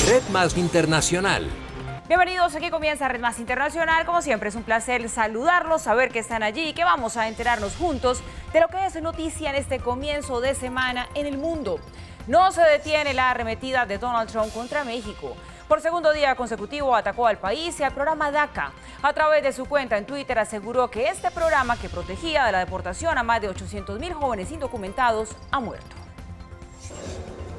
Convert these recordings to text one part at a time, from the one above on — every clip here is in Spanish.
Red Más Internacional. Bienvenidos, aquí comienza Red Más Internacional. Como siempre es un placer saludarlos, saber que están allí y que vamos a enterarnos juntos de lo que es noticia en este comienzo de semana en el mundo. No se detiene la arremetida de Donald Trump contra México. Por segundo día consecutivo atacó al país y al programa DACA. A través de su cuenta en Twitter aseguró que este programa, que protegía de la deportación a más de 800,000 jóvenes indocumentados, ha muerto.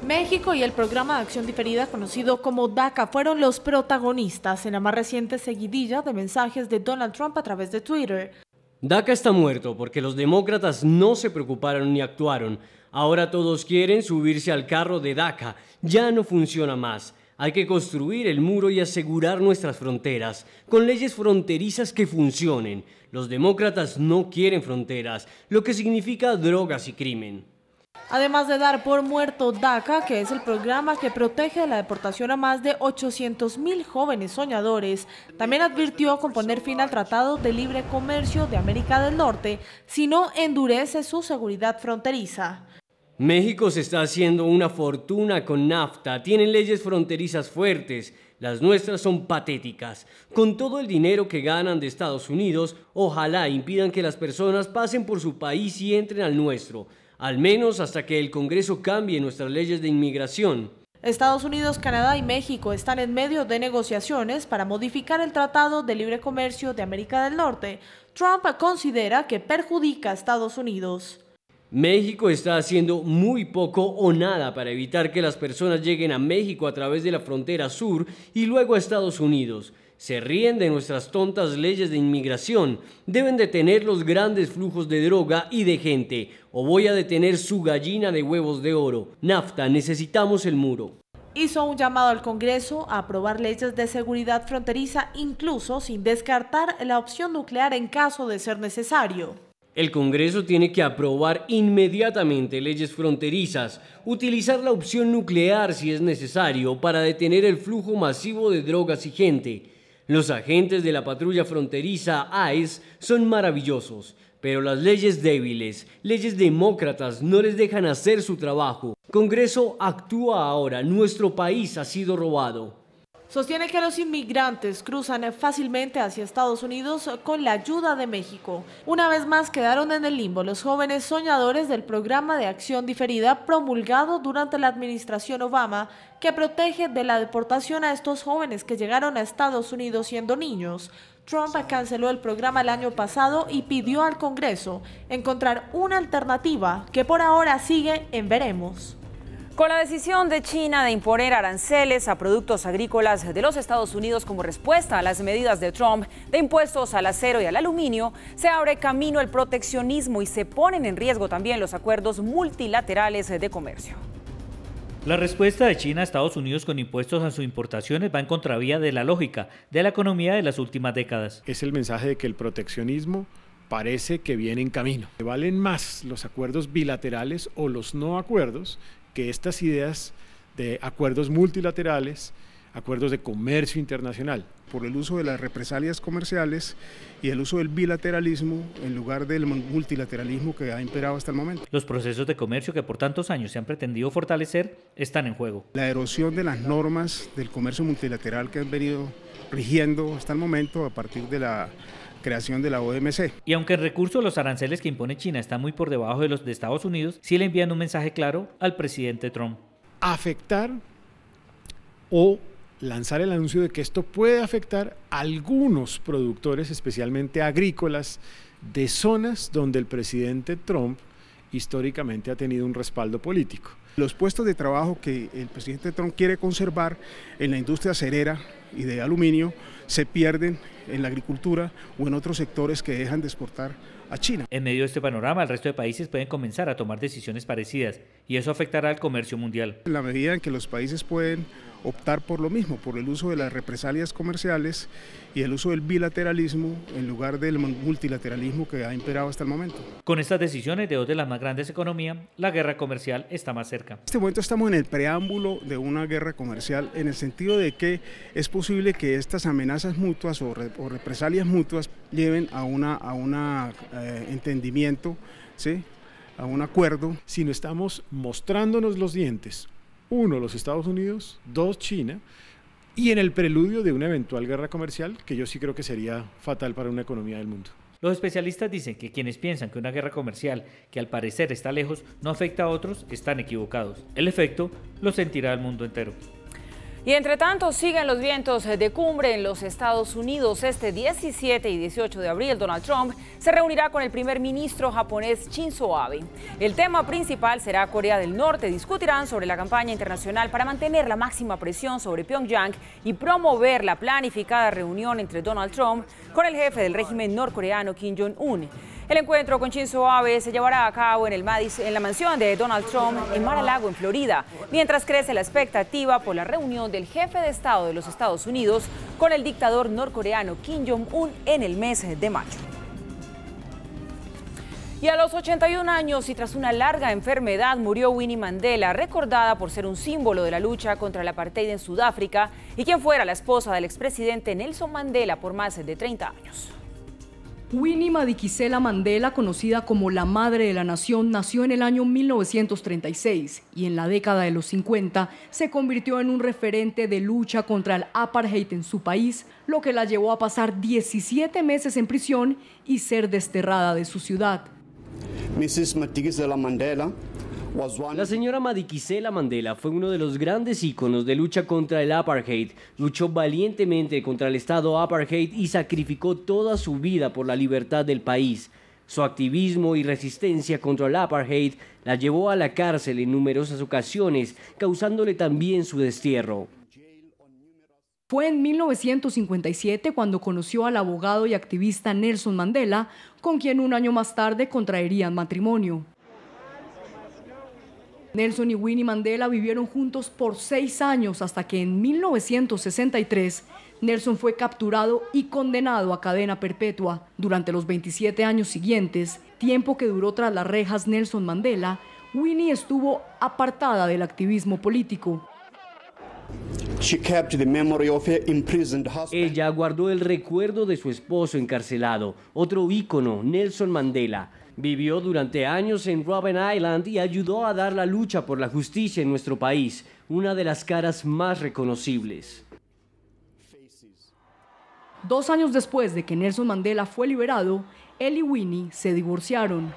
México y el programa de acción diferida conocido como DACA fueron los protagonistas en la más reciente seguidilla de mensajes de Donald Trump a través de Twitter. DACA está muerto porque los demócratas no se preocuparon ni actuaron. Ahora todos quieren subirse al carro de DACA. Ya no funciona más. Hay que construir el muro y asegurar nuestras fronteras, con leyes fronterizas que funcionen. Los demócratas no quieren fronteras, lo que significa drogas y crimen. Además de dar por muerto DACA, que es el programa que protege de la deportación a más de 800,000 jóvenes soñadores, también advirtió con poner fin al Tratado de Libre Comercio de América del Norte, si no endurece su seguridad fronteriza. México se está haciendo una fortuna con NAFTA, tienen leyes fronterizas fuertes, las nuestras son patéticas. Con todo el dinero que ganan de Estados Unidos, ojalá impidan que las personas pasen por su país y entren al nuestro, al menos hasta que el Congreso cambie nuestras leyes de inmigración. Estados Unidos, Canadá y México están en medio de negociaciones para modificar el Tratado de Libre Comercio de América del Norte. Trump considera que perjudica a Estados Unidos. México está haciendo muy poco o nada para evitar que las personas lleguen a México a través de la frontera sur y luego a Estados Unidos. Se ríen de nuestras tontas leyes de inmigración. Deben detener los grandes flujos de droga y de gente, o voy a detener su gallina de huevos de oro. NAFTA, necesitamos el muro. Hizo un llamado al Congreso a aprobar leyes de seguridad fronteriza, incluso sin descartar la opción nuclear en caso de ser necesario. El Congreso tiene que aprobar inmediatamente leyes fronterizas, utilizar la opción nuclear si es necesario para detener el flujo masivo de drogas y gente. Los agentes de la patrulla fronteriza ICE son maravillosos, pero las leyes débiles, leyes demócratas, no les dejan hacer su trabajo. Congreso, actúa ahora, nuestro país ha sido robado. Sostiene que los inmigrantes cruzan fácilmente hacia Estados Unidos con la ayuda de México. Una vez más quedaron en el limbo los jóvenes soñadores del programa de acción diferida promulgado durante la administración Obama, que protege de la deportación a estos jóvenes que llegaron a Estados Unidos siendo niños. Trump canceló el programa el año pasado y pidió al Congreso encontrar una alternativa que por ahora sigue en veremos. Con la decisión de China de imponer aranceles a productos agrícolas de los Estados Unidos como respuesta a las medidas de Trump de impuestos al acero y al aluminio, se abre camino al proteccionismo y se ponen en riesgo también los acuerdos multilaterales de comercio. La respuesta de China a Estados Unidos con impuestos a sus importaciones va en contravía de la lógica de la economía de las últimas décadas. Es el mensaje de que el proteccionismo parece que viene en camino. Valen más los acuerdos bilaterales o los no acuerdos que estas ideas de acuerdos multilaterales, acuerdos de comercio internacional. Por el uso de las represalias comerciales y el uso del bilateralismo en lugar del multilateralismo que ha imperado hasta el momento. Los procesos de comercio que por tantos años se han pretendido fortalecer están en juego. La erosión de las normas del comercio multilateral que han venido rigiendo hasta el momento a partir de la creación de la OMC. Y aunque el recurso de los aranceles que impone China está muy por debajo de los de Estados Unidos, sí le envían un mensaje claro al presidente Trump. Afectar o lanzar el anuncio de que esto puede afectar a algunos productores, especialmente agrícolas, de zonas donde el presidente Trump históricamente ha tenido un respaldo político. Los puestos de trabajo que el presidente Trump quiere conservar en la industria acerera y de aluminio se pierden en la agricultura o en otros sectores que dejan de exportar a China. En medio de este panorama, el resto de países pueden comenzar a tomar decisiones parecidas y eso afectará al comercio mundial. En la medida en que los países pueden optar por lo mismo, por el uso de las represalias comerciales y el uso del bilateralismo en lugar del multilateralismo que ha imperado hasta el momento. Con estas decisiones de dos de las más grandes economías, la guerra comercial está más cerca. En este momento estamos en el preámbulo de una guerra comercial en el sentido de que es posible que estas amenazas mutuas o represalias mutuas lleven a un entendimiento, ¿sí?, a un acuerdo. Si no estamos mostrándonos los dientes 1, los Estados Unidos, 2, China, y en el preludio de una eventual guerra comercial, que yo sí creo que sería fatal para una economía del mundo. Los especialistas dicen que quienes piensan que una guerra comercial, que al parecer está lejos, no afecta a otros, están equivocados. El efecto lo sentirá el mundo entero. Y entre tanto siguen los vientos de cumbre en los Estados Unidos. Este 17 y 18 de abril, Donald Trump se reunirá con el primer ministro japonés Shinzo Abe. El tema principal será Corea del Norte. Discutirán sobre la campaña internacional para mantener la máxima presión sobre Pyongyang y promover la planificada reunión entre Donald Trump con el jefe del régimen norcoreano Kim Jong-un. El encuentro con Shinzo Abe se llevará a cabo en la mansión de Donald Trump en Mar-a-Lago, en Florida, mientras crece la expectativa por la reunión del jefe de Estado de los Estados Unidos con el dictador norcoreano Kim Jong-un en el mes de mayo. Y a los 81 años y tras una larga enfermedad murió Winnie Mandela, recordada por ser un símbolo de la lucha contra el apartheid en Sudáfrica y quien fuera la esposa del expresidente Nelson Mandela por más de 30 años. Winnie Madikizela Mandela, conocida como la Madre de la Nación, nació en el año 1936 y en la década de los 50 se convirtió en un referente de lucha contra el apartheid en su país, lo que la llevó a pasar 17 meses en prisión y ser desterrada de su ciudad. Mrs. Madikizela Mandela. La señora Madikizela Mandela fue uno de los grandes íconos de lucha contra el apartheid. Luchó valientemente contra el estado apartheid y sacrificó toda su vida por la libertad del país. Su activismo y resistencia contra el apartheid la llevó a la cárcel en numerosas ocasiones, causándole también su destierro. Fue en 1957 cuando conoció al abogado y activista Nelson Mandela, con quien un año más tarde contraerían matrimonio. Nelson y Winnie Mandela vivieron juntos por 6 años hasta que en 1963 Nelson fue capturado y condenado a cadena perpetua. Durante los 27 años siguientes, tiempo que duró tras las rejas Nelson Mandela, Winnie estuvo apartada del activismo político. Ella guardó el recuerdo de su esposo encarcelado, otro ícono, Nelson Mandela. Vivió durante años en Robben Island y ayudó a dar la lucha por la justicia en nuestro país, una de las caras más reconocibles. 2 años después de que Nelson Mandela fue liberado, él y Winnie se divorciaron.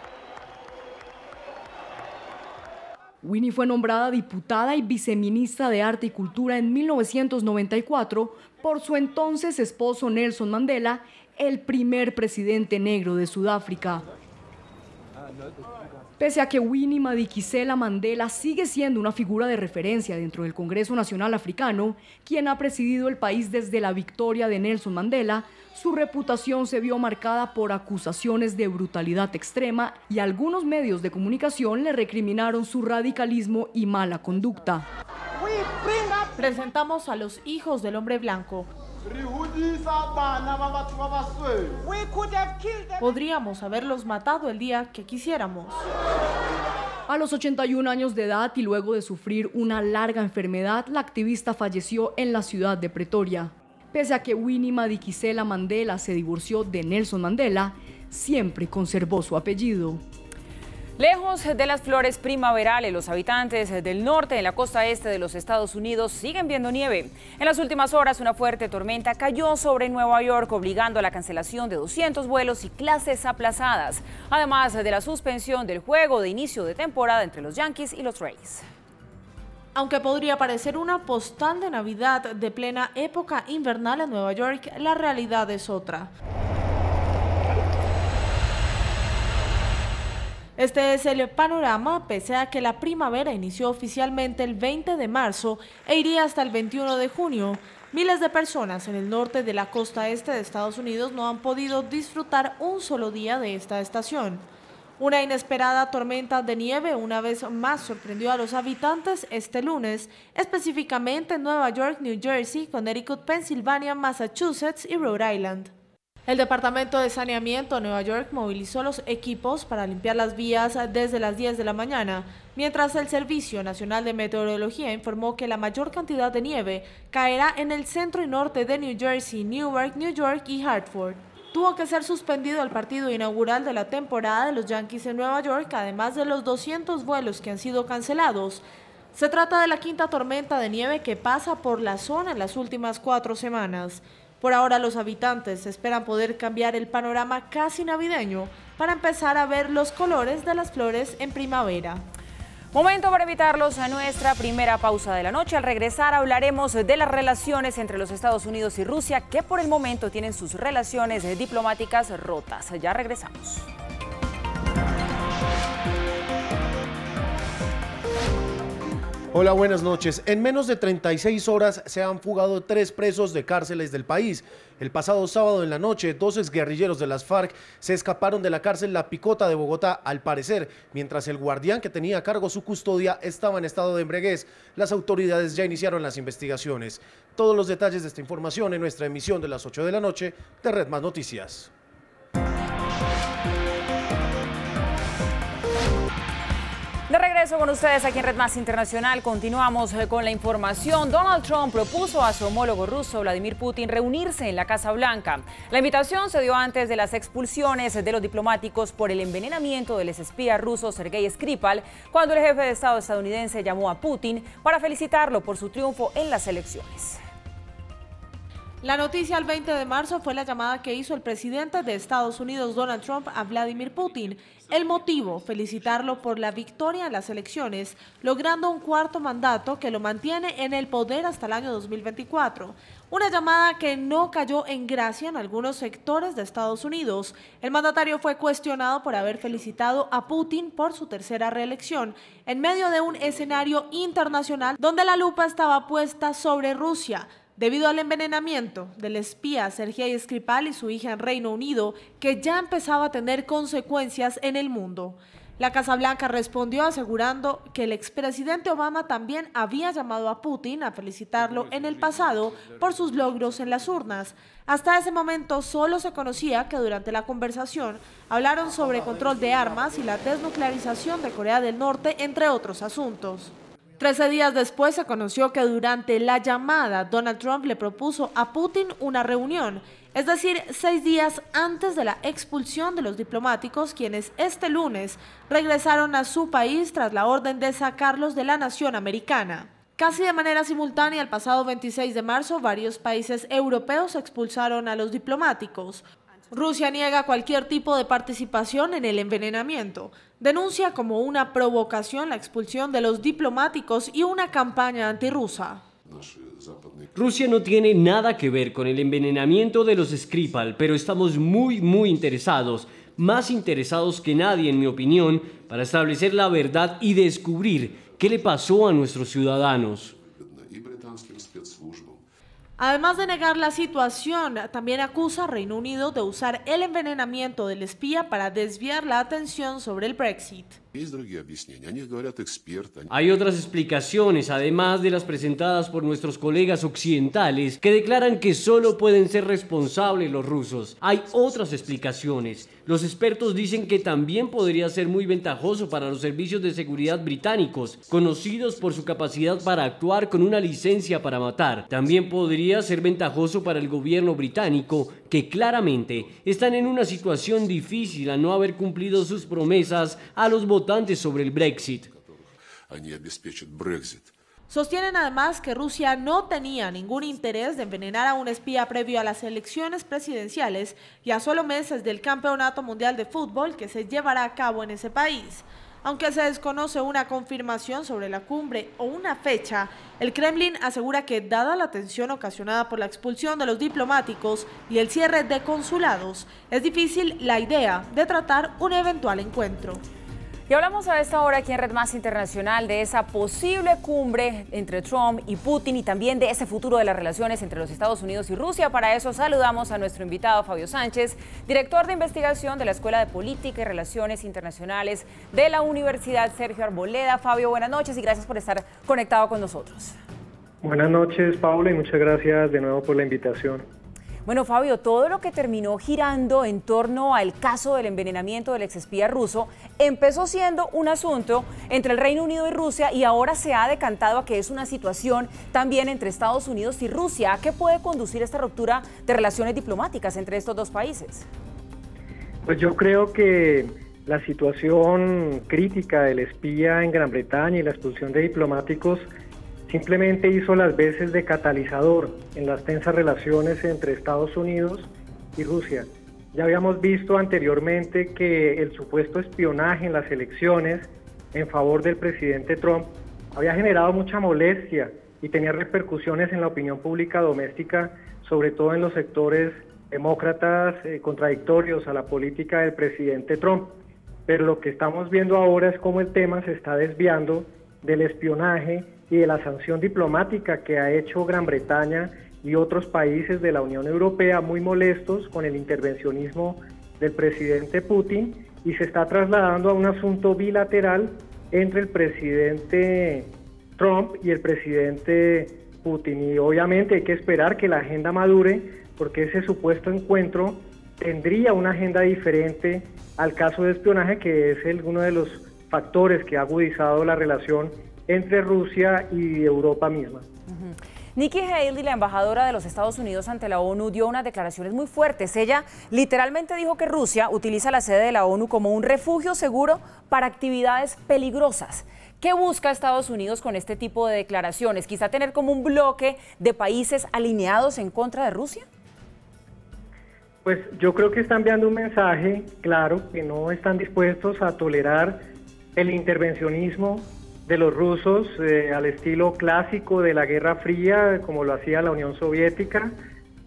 Winnie fue nombrada diputada y viceministra de Arte y Cultura en 1994 por su entonces esposo Nelson Mandela, el primer presidente negro de Sudáfrica. Pese a que Winnie Madikizela Mandela sigue siendo una figura de referencia dentro del Congreso Nacional Africano, quien ha presidido el país desde la victoria de Nelson Mandela, su reputación se vio marcada por acusaciones de brutalidad extrema y algunos medios de comunicación le recriminaron su radicalismo y mala conducta. Presentamos a los hijos del hombre blanco. Podríamos haberlos matado el día que quisiéramos. A los 81 años de edad y luego de sufrir una larga enfermedad, la activista falleció en la ciudad de Pretoria. Pese a que Winnie Madikizela Mandela se divorció de Nelson Mandela, siempre conservó su apellido. Lejos de las flores primaverales, los habitantes del norte en la costa este de los Estados Unidos siguen viendo nieve. En las últimas horas, una fuerte tormenta cayó sobre Nueva York, obligando a la cancelación de 200 vuelos y clases aplazadas, además de la suspensión del juego de inicio de temporada entre los Yankees y los Rays. Aunque podría parecer una postal de Navidad de plena época invernal en Nueva York, la realidad es otra. Este es el panorama, pese a que la primavera inició oficialmente el 20 de marzo e iría hasta el 21 de junio. Miles de personas en el norte de la costa este de Estados Unidos no han podido disfrutar un solo día de esta estación. Una inesperada tormenta de nieve una vez más sorprendió a los habitantes este lunes, específicamente en Nueva York, New Jersey, Connecticut, Pensilvania, Massachusetts y Rhode Island. El Departamento de Saneamiento de Nueva York movilizó los equipos para limpiar las vías desde las 10 de la mañana, mientras el Servicio Nacional de Meteorología informó que la mayor cantidad de nieve caerá en el centro y norte de New Jersey, Newark, New York y Hartford. Tuvo que ser suspendido el partido inaugural de la temporada de los Yankees en Nueva York, además de los 200 vuelos que han sido cancelados. Se trata de la quinta tormenta de nieve que pasa por la zona en las últimas 4 semanas. Por ahora los habitantes esperan poder cambiar el panorama casi navideño para empezar a ver los colores de las flores en primavera. Momento para invitarlos a nuestra primera pausa de la noche. Al regresar hablaremos de las relaciones entre los Estados Unidos y Rusia, que por el momento tienen sus relaciones diplomáticas rotas. Ya regresamos. Hola, buenas noches. En menos de 36 horas se han fugado 3 presos de cárceles del país. El pasado sábado en la noche, 2 exguerrilleros de las FARC se escaparon de la cárcel La Picota de Bogotá, al parecer, mientras el guardián que tenía a cargo su custodia estaba en estado de embriaguez. Las autoridades ya iniciaron las investigaciones. Todos los detalles de esta información en nuestra emisión de las 8 de la noche de Red Más Noticias. De regreso con ustedes aquí en Red Más Internacional, continuamos con la información. Donald Trump propuso a su homólogo ruso, Vladimir Putin, reunirse en la Casa Blanca. La invitación se dio antes de las expulsiones de los diplomáticos por el envenenamiento del exespía ruso Sergei Skripal, cuando el jefe de Estado estadounidense llamó a Putin para felicitarlo por su triunfo en las elecciones. La noticia el 20 de marzo fue la llamada que hizo el presidente de Estados Unidos, Donald Trump, a Vladimir Putin. El motivo, felicitarlo por la victoria en las elecciones, logrando un 4º mandato que lo mantiene en el poder hasta el año 2024. Una llamada que no cayó en gracia en algunos sectores de Estados Unidos. El mandatario fue cuestionado por haber felicitado a Putin por su 3ª reelección, en medio de un escenario internacional donde la lupa estaba puesta sobre Rusia, debido al envenenamiento del espía Sergei Skripal y su hija en Reino Unido, que ya empezaba a tener consecuencias en el mundo. La Casa Blanca respondió asegurando que el expresidente Obama también había llamado a Putin a felicitarlo en el pasado por sus logros en las urnas. Hasta ese momento solo se conocía que durante la conversación hablaron sobre control de armas y la desnuclearización de Corea del Norte, entre otros asuntos. 13 días después se conoció que durante la llamada Donald Trump le propuso a Putin una reunión, es decir, 6 días antes de la expulsión de los diplomáticos, quienes este lunes regresaron a su país tras la orden de sacarlos de la nación americana. Casi de manera simultánea, el pasado 26 de marzo, varios países europeos expulsaron a los diplomáticos. Rusia niega cualquier tipo de participación en el envenenamiento. Denuncia como una provocación la expulsión de los diplomáticos y una campaña antirrusa. Rusia no tiene nada que ver con el envenenamiento de los Skripal, pero estamos muy interesados, más interesados que nadie en mi opinión, para establecer la verdad y descubrir qué le pasó a nuestros ciudadanos. Además de negar la situación, también acusa a Reino Unido de usar el envenenamiento del espía para desviar la atención sobre el Brexit. Hay otras explicaciones, además de las presentadas por nuestros colegas occidentales, que declaran que solo pueden ser responsables los rusos. Hay otras explicaciones. Los expertos dicen que también podría ser muy ventajoso para los servicios de seguridad británicos, conocidos por su capacidad para actuar con una licencia para matar. También podría ser ventajoso para el gobierno británico, que claramente están en una situación difícil al no haber cumplido sus promesas a los votantes sobre el Brexit. Sostienen además que Rusia no tenía ningún interés de envenenar a un espía previo a las elecciones presidenciales y a solo meses del Campeonato Mundial de Fútbol que se llevará a cabo en ese país. Aunque se desconoce una confirmación sobre la cumbre o una fecha, el Kremlin asegura que, dada la tensión ocasionada por la expulsión de los diplomáticos y el cierre de consulados, es difícil la idea de tratar un eventual encuentro. Y hablamos a esta hora aquí en Red Más Internacional de esa posible cumbre entre Trump y Putin y también de ese futuro de las relaciones entre los Estados Unidos y Rusia. Para eso saludamos a nuestro invitado Fabio Sánchez, director de investigación de la Escuela de Política y Relaciones Internacionales de la Universidad Sergio Arboleda. Fabio, buenas noches y gracias por estar conectado con nosotros. Buenas noches, Paula, y muchas gracias de nuevo por la invitación. Bueno, Fabio, todo lo que terminó girando en torno al caso del envenenamiento del exespía ruso empezó siendo un asunto entre el Reino Unido y Rusia y ahora se ha decantado a que es una situación también entre Estados Unidos y Rusia. ¿A qué puede conducir esta ruptura de relaciones diplomáticas entre estos dos países? Pues yo creo que la situación crítica del espía en Gran Bretaña y la expulsión de diplomáticos simplemente hizo las veces de catalizador en las tensas relaciones entre Estados Unidos y Rusia. Ya habíamos visto anteriormente que el supuesto espionaje en las elecciones en favor del presidente Trump había generado mucha molestia y tenía repercusiones en la opinión pública doméstica, sobre todo en los sectores demócratas contradictorios a la política del presidente Trump. Pero lo que estamos viendo ahora es cómo el tema se está desviando del espionaje y de la sanción diplomática que ha hecho Gran Bretaña y otros países de la Unión Europea muy molestos con el intervencionismo del presidente Putin, y se está trasladando a un asunto bilateral entre el presidente Trump y el presidente Putin. Y obviamente hay que esperar que la agenda madure, porque ese supuesto encuentro tendría una agenda diferente al caso de espionaje, que es uno de los factores que ha agudizado la relación entre Rusia y Europa misma. Nikki Haley, la embajadora de los Estados Unidos ante la ONU, dio unas declaraciones muy fuertes. Ella literalmente dijo que Rusia utiliza la sede de la ONU como un refugio seguro para actividades peligrosas. ¿Qué busca Estados Unidos con este tipo de declaraciones? ¿Quizá tener como un bloque de países alineados en contra de Rusia? Pues yo creo que está enviando un mensaje claro, que no están dispuestos a tolerar el intervencionismo de los rusos al estilo clásico de la Guerra Fría, como lo hacía la Unión Soviética,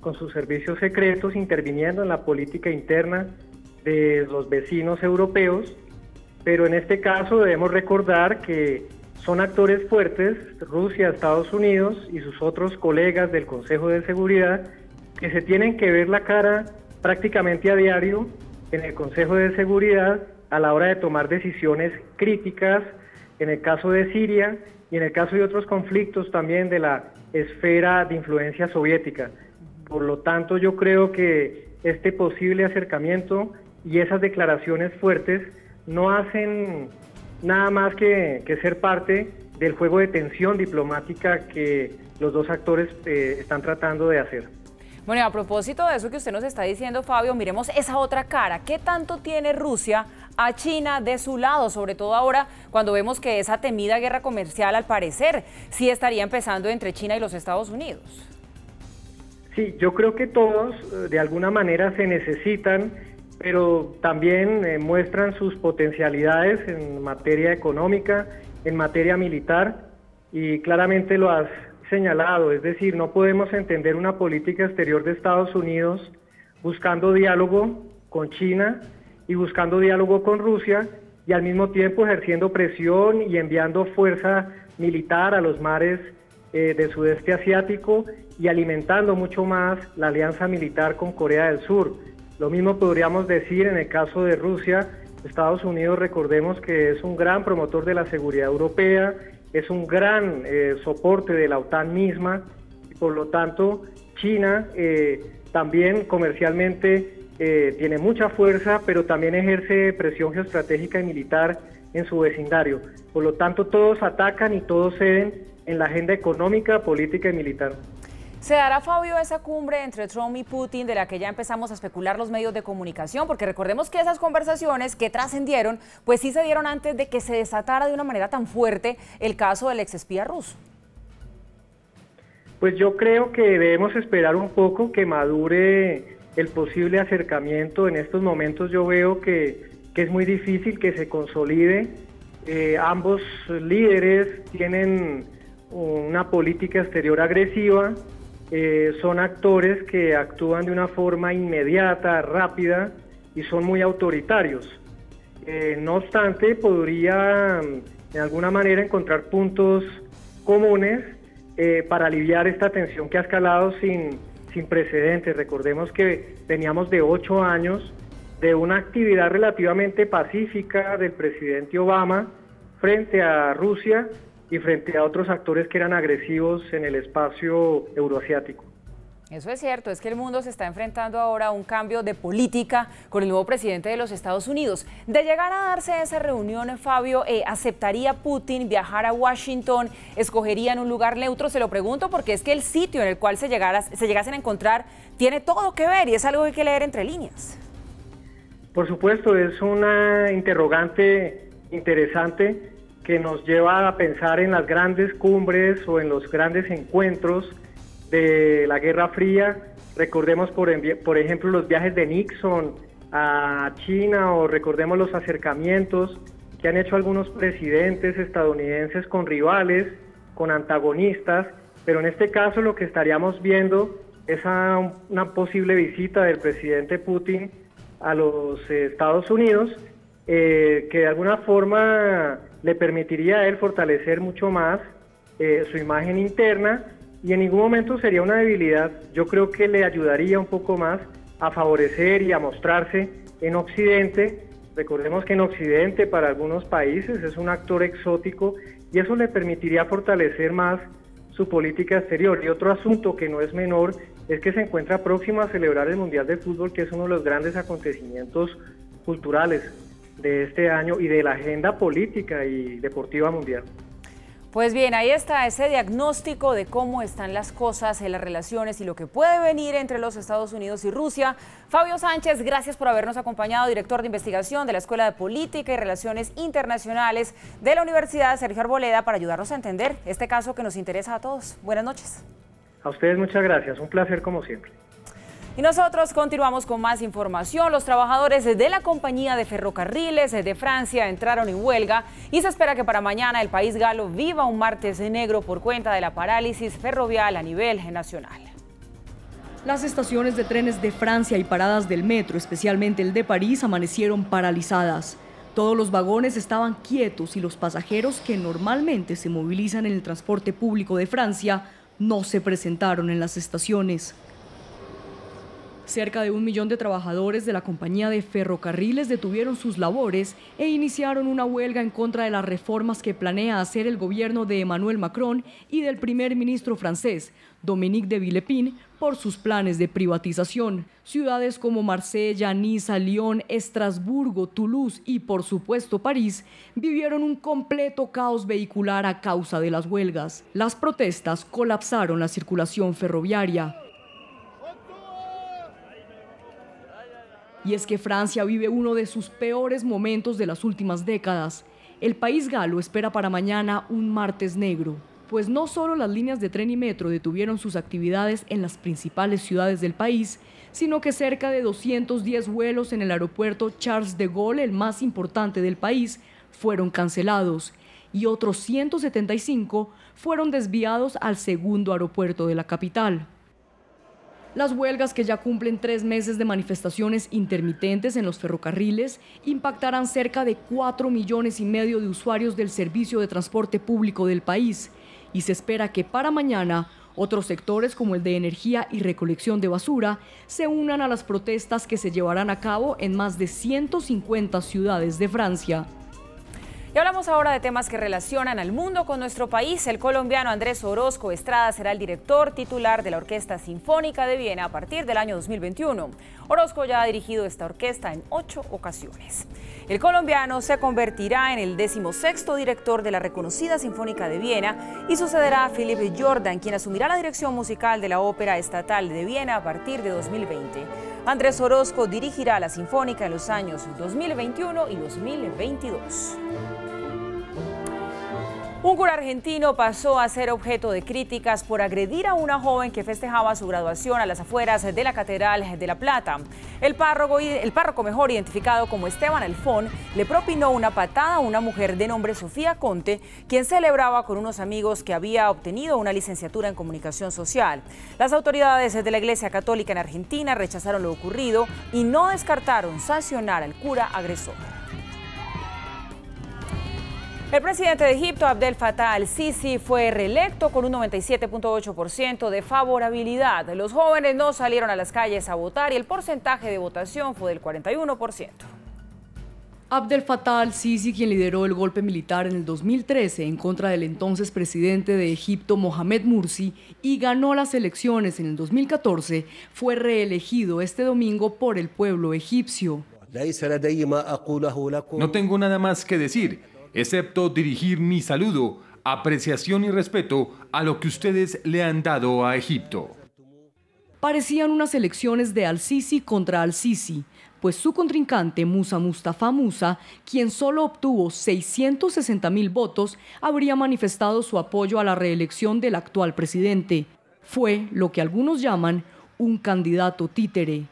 con sus servicios secretos interviniendo en la política interna de los vecinos europeos. Pero en este caso debemos recordar que son actores fuertes, Rusia, Estados Unidos y sus otros colegas del Consejo de Seguridad, que se tienen que ver la cara prácticamente a diario en el Consejo de Seguridad a la hora de tomar decisiones críticas, en el caso de Siria y en el caso de otros conflictos también de la esfera de influencia soviética. Por lo tanto, yo creo que este posible acercamiento y esas declaraciones fuertes no hacen nada más que ser parte del juego de tensión diplomática que los dos actores están tratando de hacer. Bueno, y a propósito de eso que usted nos está diciendo, Fabio, miremos esa otra cara. ¿Qué tanto tiene Rusia a China de su lado? Sobre todo ahora cuando vemos que esa temida guerra comercial, al parecer, sí estaría empezando entre China y los Estados Unidos. Sí, yo creo que todos de alguna manera se necesitan, pero también muestran sus potencialidades en materia económica, en materia militar, y claramente lo has señalado, es decir, no podemos entender una política exterior de Estados Unidos buscando diálogo con China y buscando diálogo con Rusia y al mismo tiempo ejerciendo presión y enviando fuerza militar a los mares del sudeste asiático y alimentando mucho más la alianza militar con Corea del Sur. Lo mismo podríamos decir en el caso de Rusia. Estados Unidos, recordemos que es un gran promotor de la seguridad europea, es un gran soporte de la OTAN misma, y por lo tanto China también comercialmente tiene mucha fuerza, pero también ejerce presión geoestratégica y militar en su vecindario. Por lo tanto, todos atacan y todos ceden en la agenda económica, política y militar. ¿Se dará, Fabio, esa cumbre entre Trump y Putin de la que ya empezamos a especular los medios de comunicación? Porque recordemos que esas conversaciones que trascendieron, pues sí se dieron antes de que se desatara de una manera tan fuerte el caso del exespía ruso. Pues yo creo que debemos esperar un poco que madure el posible acercamiento. En estos momentos yo veo que es muy difícil que se consolide. Ambos líderes tienen una política exterior agresiva. Son actores que actúan de una forma inmediata, rápida y son muy autoritarios. No obstante, podría de alguna manera encontrar puntos comunes para aliviar esta tensión que ha escalado sin precedentes. Recordemos que veníamos de 8 años de una actividad relativamente pacífica del presidente Obama frente a Rusia y frente a otros actores que eran agresivos en el espacio euroasiático. Eso es cierto, es que el mundo se está enfrentando ahora a un cambio de política con el nuevo presidente de los Estados Unidos. De llegar a darse esa reunión, Fabio, ¿aceptaría Putin viajar a Washington? ¿Escogerían un lugar neutro? Se lo pregunto porque es que el sitio en el cual se llegasen a encontrar tiene todo que ver y es algo que hay que leer entre líneas. Por supuesto, es una interrogante interesante que nos lleva a pensar en las grandes cumbres o en los grandes encuentros de la Guerra Fría. Recordemos, por ejemplo, los viajes de Nixon a China, o recordemos los acercamientos que han hecho algunos presidentes estadounidenses con rivales, con antagonistas, pero en este caso lo que estaríamos viendo es una posible visita del presidente Putin a los Estados Unidos, que de alguna forma le permitiría a él fortalecer mucho más su imagen interna, y en ningún momento sería una debilidad. Yo creo que le ayudaría un poco más a favorecer y a mostrarse en Occidente. Recordemos que en Occidente para algunos países es un actor exótico, y eso le permitiría fortalecer más su política exterior. Y otro asunto que no es menor es que se encuentra próximo a celebrar el Mundial de Fútbol, que es uno de los grandes acontecimientos culturales de este año y de la agenda política y deportiva mundial. Pues bien, ahí está ese diagnóstico de cómo están las cosas en las relaciones y lo que puede venir entre los Estados Unidos y Rusia. Fabio Sánchez, gracias por habernos acompañado, director de investigación de la Escuela de Política y Relaciones Internacionales de la Universidad Sergio Arboleda, para ayudarnos a entender este caso que nos interesa a todos. Buenas noches. A ustedes muchas gracias, un placer como siempre. Y nosotros continuamos con más información. Los trabajadores de la compañía de ferrocarriles de Francia entraron en huelga y se espera que para mañana el país galo viva un martes negro por cuenta de la parálisis ferroviaria a nivel nacional. Las estaciones de trenes de Francia y paradas del metro, especialmente el de París, amanecieron paralizadas. Todos los vagones estaban quietos y los pasajeros, que normalmente se movilizan en el transporte público de Francia, no se presentaron en las estaciones. Cerca de 1 millón de trabajadores de la compañía de ferrocarriles detuvieron sus labores e iniciaron una huelga en contra de las reformas que planea hacer el gobierno de Emmanuel Macron y del primer ministro francés, Dominique de Villepin, por sus planes de privatización. Ciudades como Marsella, Niza, Lyon, Estrasburgo, Toulouse y, por supuesto, París, vivieron un completo caos vehicular a causa de las huelgas. Las protestas colapsaron la circulación ferroviaria. Y es que Francia vive uno de sus peores momentos de las últimas décadas. El país galo espera para mañana un martes negro, pues no solo las líneas de tren y metro detuvieron sus actividades en las principales ciudades del país, sino que cerca de 210 vuelos en el aeropuerto Charles de Gaulle, el más importante del país, fueron cancelados, y otros 175 fueron desviados al segundo aeropuerto de la capital. Las huelgas, que ya cumplen 3 meses de manifestaciones intermitentes en los ferrocarriles, impactarán cerca de 4,5 millones de usuarios del servicio de transporte público del país, y se espera que para mañana otros sectores como el de energía y recolección de basura se unan a las protestas que se llevarán a cabo en más de 150 ciudades de Francia. Y hablamos ahora de temas que relacionan al mundo con nuestro país. El colombiano Andrés Orozco Estrada será el director titular de la Orquesta Sinfónica de Viena a partir del año 2021. Orozco ya ha dirigido esta orquesta en 8 ocasiones. El colombiano se convertirá en el 16º director de la reconocida Sinfónica de Viena y sucederá a Philip Jordan, quien asumirá la dirección musical de la Ópera Estatal de Viena a partir de 2020. Andrés Orozco dirigirá la Sinfónica en los años 2021 y 2022. Un cura argentino pasó a ser objeto de críticas por agredir a una joven que festejaba su graduación a las afueras de la Catedral de La Plata. El párroco mejor identificado como Esteban Alfón le propinó una patada a una mujer de nombre Sofía Conte, quien celebraba con unos amigos que había obtenido una licenciatura en comunicación social. Las autoridades de la Iglesia Católica en Argentina rechazaron lo ocurrido y no descartaron sancionar al cura agresor. El presidente de Egipto, Abdel Fattah al-Sisi, fue reelecto con un 97,8% de favorabilidad. Los jóvenes no salieron a las calles a votar y el porcentaje de votación fue del 41%. Abdel Fattah al-Sisi, quien lideró el golpe militar en el 2013 en contra del entonces presidente de Egipto, Mohamed Morsi, y ganó las elecciones en el 2014, fue reelegido este domingo por el pueblo egipcio. No tengo nada más que decir, excepto dirigir mi saludo, apreciación y respeto a lo que ustedes le han dado a Egipto. Parecían unas elecciones de al-Sisi contra al-Sisi, pues su contrincante Musa Mustafa Musa, quien solo obtuvo 660.000 votos, habría manifestado su apoyo a la reelección del actual presidente. Fue lo que algunos llaman un candidato títere.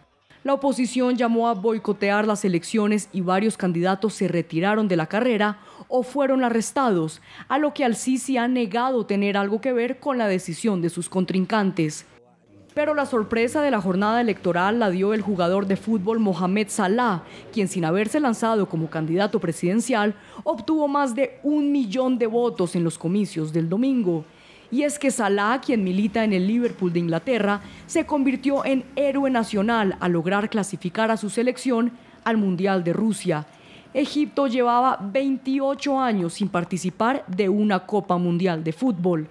La oposición llamó a boicotear las elecciones y varios candidatos se retiraron de la carrera o fueron arrestados, a lo que al-Sisi ha negado tener algo que ver con la decisión de sus contrincantes. Pero la sorpresa de la jornada electoral la dio el jugador de fútbol Mohamed Salah, quien sin haberse lanzado como candidato presidencial, obtuvo más de 1 millón de votos en los comicios del domingo. Y es que Salah, quien milita en el Liverpool de Inglaterra, se convirtió en héroe nacional al lograr clasificar a su selección al Mundial de Rusia. Egipto llevaba 28 años sin participar de una Copa Mundial de Fútbol.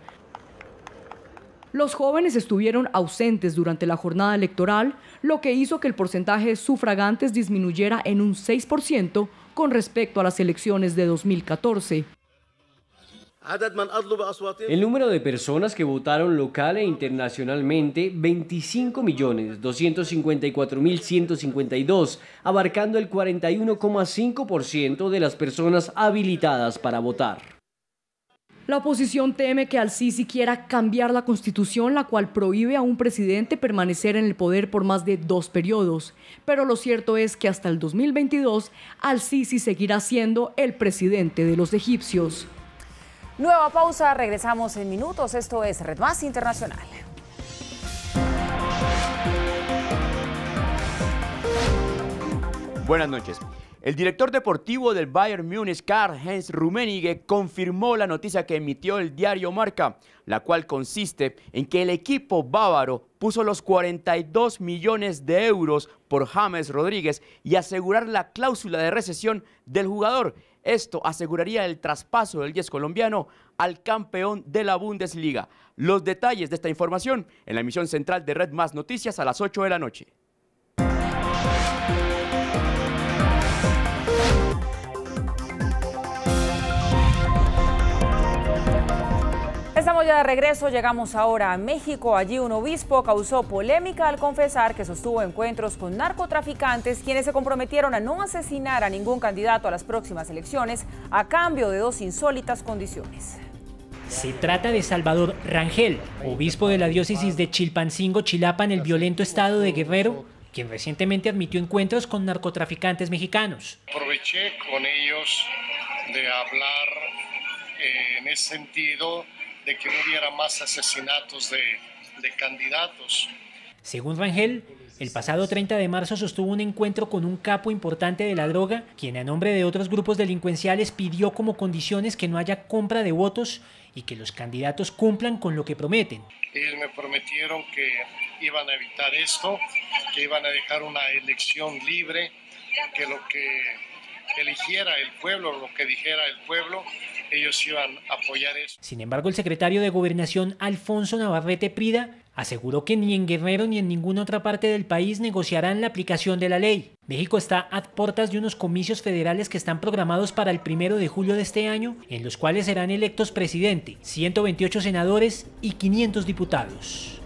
Los jóvenes estuvieron ausentes durante la jornada electoral, lo que hizo que el porcentaje de sufragantes disminuyera en un 6% con respecto a las elecciones de 2014. El número de personas que votaron local e internacionalmente, 25.254.152, abarcando el 41,5% de las personas habilitadas para votar. La oposición teme que al-Sisi quiera cambiar la constitución, la cual prohíbe a un presidente permanecer en el poder por más de 2 periodos. Pero lo cierto es que hasta el 2022, al-Sisi seguirá siendo el presidente de los egipcios. Nueva pausa, regresamos en minutos. Esto es Red Más Internacional. Buenas noches. El director deportivo del Bayern Múnich, Karl-Heinz Rummenigge, confirmó la noticia que emitió el diario Marca, la cual consiste en que el equipo bávaro puso los 42 millones de euros por James Rodríguez y asegurar la cláusula de rescisión del jugador. Esto aseguraría el traspaso del 10 colombiano al campeón de la Bundesliga. Los detalles de esta información en la emisión central de Red Más Noticias a las 8 de la noche. Estamos ya de regreso, llegamos ahora a México. Allí un obispo causó polémica al confesar que sostuvo encuentros con narcotraficantes, quienes se comprometieron a no asesinar a ningún candidato a las próximas elecciones a cambio de 2 insólitas condiciones. Se trata de Salvador Rangel, obispo de la diócesis de Chilpancingo, Chilapa, en el violento estado de Guerrero, quien recientemente admitió encuentros con narcotraficantes mexicanos. Aproveché con ellos de hablar en ese sentido de que no hubiera más asesinatos de candidatos. Según Rangel, el pasado 30 de marzo sostuvo un encuentro con un capo importante de la droga, quien a nombre de otros grupos delincuenciales pidió como condiciones que no haya compra de votos y que los candidatos cumplan con lo que prometen. Ellos me prometieron que iban a evitar esto, que iban a dejar una elección libre, que lo que eligiera el pueblo, lo que dijera el pueblo, ellos iban a apoyar eso. Sin embargo, el secretario de Gobernación, Alfonso Navarrete Prida, aseguró que ni en Guerrero ni en ninguna otra parte del país negociarán la aplicación de la ley. México está a puertas de unos comicios federales que están programados para el 1 de julio de este año, en los cuales serán electos presidente, 128 senadores y 500 diputados.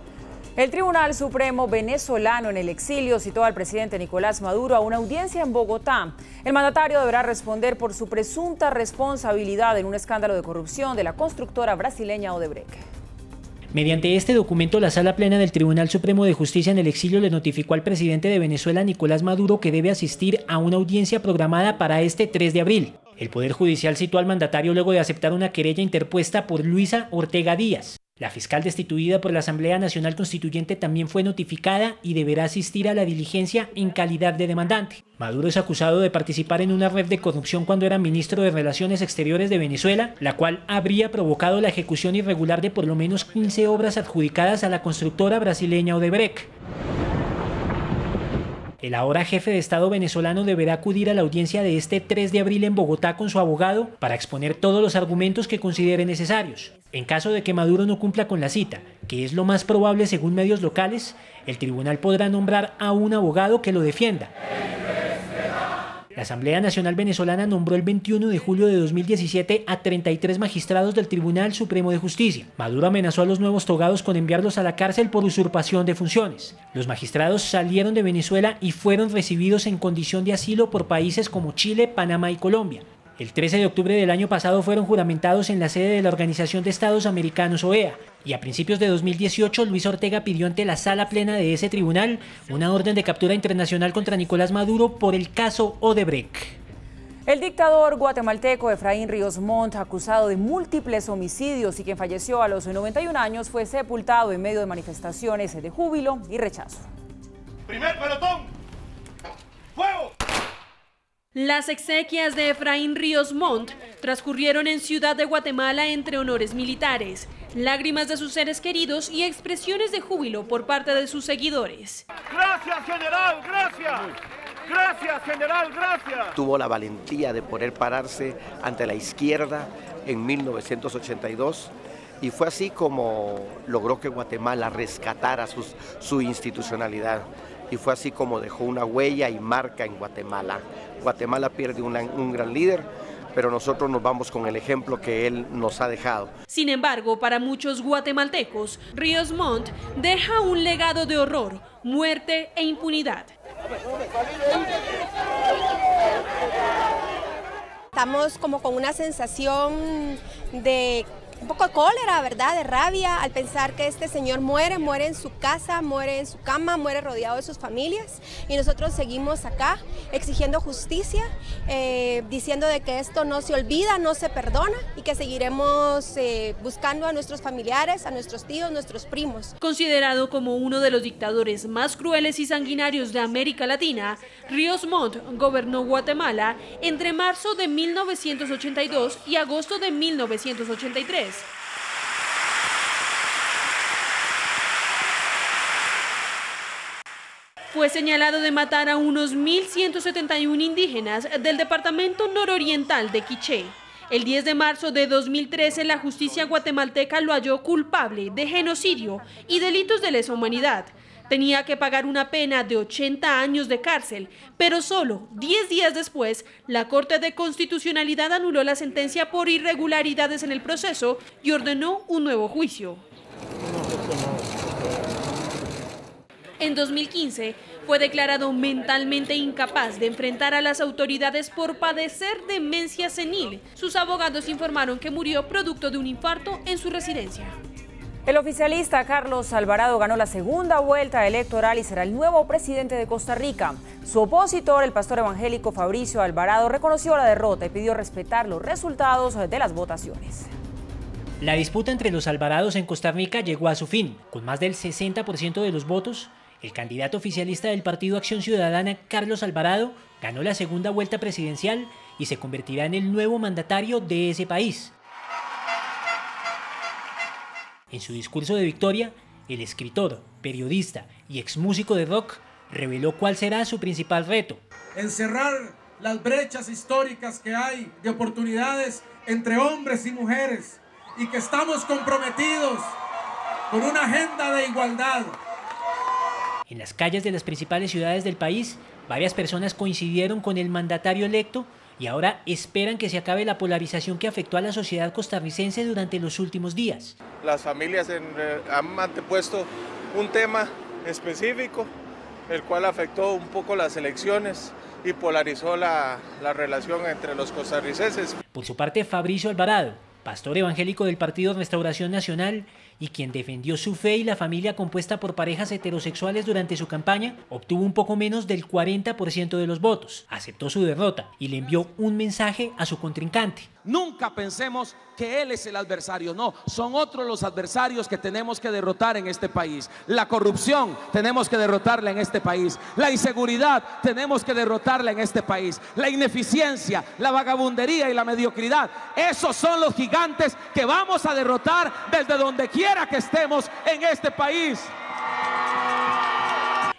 El Tribunal Supremo venezolano en el exilio citó al presidente Nicolás Maduro a una audiencia en Bogotá. El mandatario deberá responder por su presunta responsabilidad en un escándalo de corrupción de la constructora brasileña Odebrecht. Mediante este documento, la Sala Plena del Tribunal Supremo de Justicia en el exilio le notificó al presidente de Venezuela, Nicolás Maduro, que debe asistir a una audiencia programada para este 3 de abril. El Poder Judicial citó al mandatario luego de aceptar una querella interpuesta por Luisa Ortega Díaz. La fiscal destituida por la Asamblea Nacional Constituyente también fue notificada y deberá asistir a la diligencia en calidad de demandante. Maduro es acusado de participar en una red de corrupción cuando era ministro de Relaciones Exteriores de Venezuela, la cual habría provocado la ejecución irregular de por lo menos 15 obras adjudicadas a la constructora brasileña Odebrecht. El ahora jefe de Estado venezolano deberá acudir a la audiencia de este 3 de abril en Bogotá con su abogado para exponer todos los argumentos que considere necesarios. En caso de que Maduro no cumpla con la cita, que es lo más probable según medios locales, el tribunal podrá nombrar a un abogado que lo defienda. La Asamblea Nacional Venezolana nombró el 21 de julio de 2017 a 33 magistrados del Tribunal Supremo de Justicia. Maduro amenazó a los nuevos togados con enviarlos a la cárcel por usurpación de funciones. Los magistrados salieron de Venezuela y fueron recibidos en condición de asilo por países como Chile, Panamá y Colombia. El 13 de octubre del año pasado fueron juramentados en la sede de la Organización de Estados Americanos, OEA, y a principios de 2018 Luis Ortega pidió ante la sala plena de ese tribunal una orden de captura internacional contra Nicolás Maduro por el caso Odebrecht. El dictador guatemalteco Efraín Ríos Montt, acusado de múltiples homicidios y quien falleció a los 91 años, fue sepultado en medio de manifestaciones de júbilo y rechazo. ¡Primer pelotón! ¡Fuego! Las exequias de Efraín Ríos Montt transcurrieron en Ciudad de Guatemala entre honores militares, lágrimas de sus seres queridos y expresiones de júbilo por parte de sus seguidores. ¡Gracias, general! ¡Gracias! ¡Gracias, general! ¡Gracias! Tuvo la valentía de poder pararse ante la izquierda en 1982 y fue así como logró que Guatemala rescatara su institucionalidad. Y fue así como dejó una huella y marca en Guatemala. Guatemala pierde un gran líder, pero nosotros nos vamos con el ejemplo que él nos ha dejado. Sin embargo, para muchos guatemaltecos, Ríos Montt deja un legado de horror, muerte e impunidad. Estamos como con una sensación de un poco de cólera, ¿verdad? De rabia al pensar que este señor muere en su casa, muere en su cama, muere rodeado de sus familias y nosotros seguimos acá exigiendo justicia, diciendo de que esto no se olvida, no se perdona y que seguiremos buscando a nuestros familiares, a nuestros tíos, nuestros primos. Considerado como uno de los dictadores más crueles y sanguinarios de América Latina, Ríos Montt gobernó Guatemala entre marzo de 1982 y agosto de 1983. Fue señalado de matar a unos 1.171 indígenas del departamento nororiental de Quiché. El 10 de marzo de 2013, la justicia guatemalteca lo halló culpable de genocidio y delitos de lesa humanidad. Tenía que pagar una pena de 80 años de cárcel, pero solo 10 días después, la Corte de Constitucionalidad anuló la sentencia por irregularidades en el proceso y ordenó un nuevo juicio. En 2015, fue declarado mentalmente incapaz de enfrentar a las autoridades por padecer demencia senil. Sus abogados informaron que murió producto de un infarto en su residencia. El oficialista Carlos Alvarado ganó la segunda vuelta electoral y será el nuevo presidente de Costa Rica. Su opositor, el pastor evangélico Fabricio Alvarado, reconoció la derrota y pidió respetar los resultados de las votaciones. La disputa entre los Alvarados en Costa Rica llegó a su fin. Con más del 60% de los votos, el candidato oficialista del Partido Acción Ciudadana, Carlos Alvarado, ganó la segunda vuelta presidencial y se convertirá en el nuevo mandatario de ese país. En su discurso de victoria, el escritor, periodista y exmúsico de rock reveló cuál será su principal reto. Encerrar las brechas históricas que hay de oportunidades entre hombres y mujeres y que estamos comprometidos con una agenda de igualdad. En las calles de las principales ciudades del país, varias personas coincidieron con el mandatario electo y ahora esperan que se acabe la polarización que afectó a la sociedad costarricense durante los últimos días. Las familias han antepuesto un tema específico, el cual afectó un poco las elecciones y polarizó la relación entre los costarricenses. Por su parte, Fabricio Alvarado, pastor evangélico del Partido Restauración Nacional y quien defendió su fe y la familia compuesta por parejas heterosexuales durante su campaña, obtuvo un poco menos del 40% de los votos. Aceptó su derrota y le envió un mensaje a su contrincante. Nunca pensemos que él es el adversario, no, son otros los adversarios que tenemos que derrotar en este país. La corrupción tenemos que derrotarla en este país, la inseguridad tenemos que derrotarla en este país, la ineficiencia, la vagabundería y la mediocridad, esos son los gigantes que vamos a derrotar desde donde quiera que estemos en este país.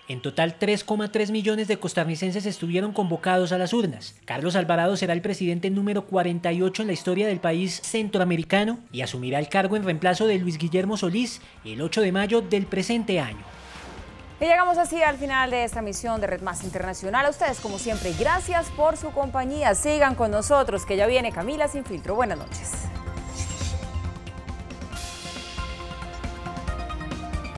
En total, 3,3 millones de costarricenses estuvieron convocados a las urnas. Carlos Alvarado será el presidente número 48 en la historia del país centroamericano y asumirá el cargo en reemplazo de Luis Guillermo Solís el 8 de mayo del presente año. Y llegamos así al final de esta emisión de Red Más Internacional. A ustedes, como siempre, gracias por su compañía. Sigan con nosotros, que ya viene Camila Sin Filtro. Buenas noches.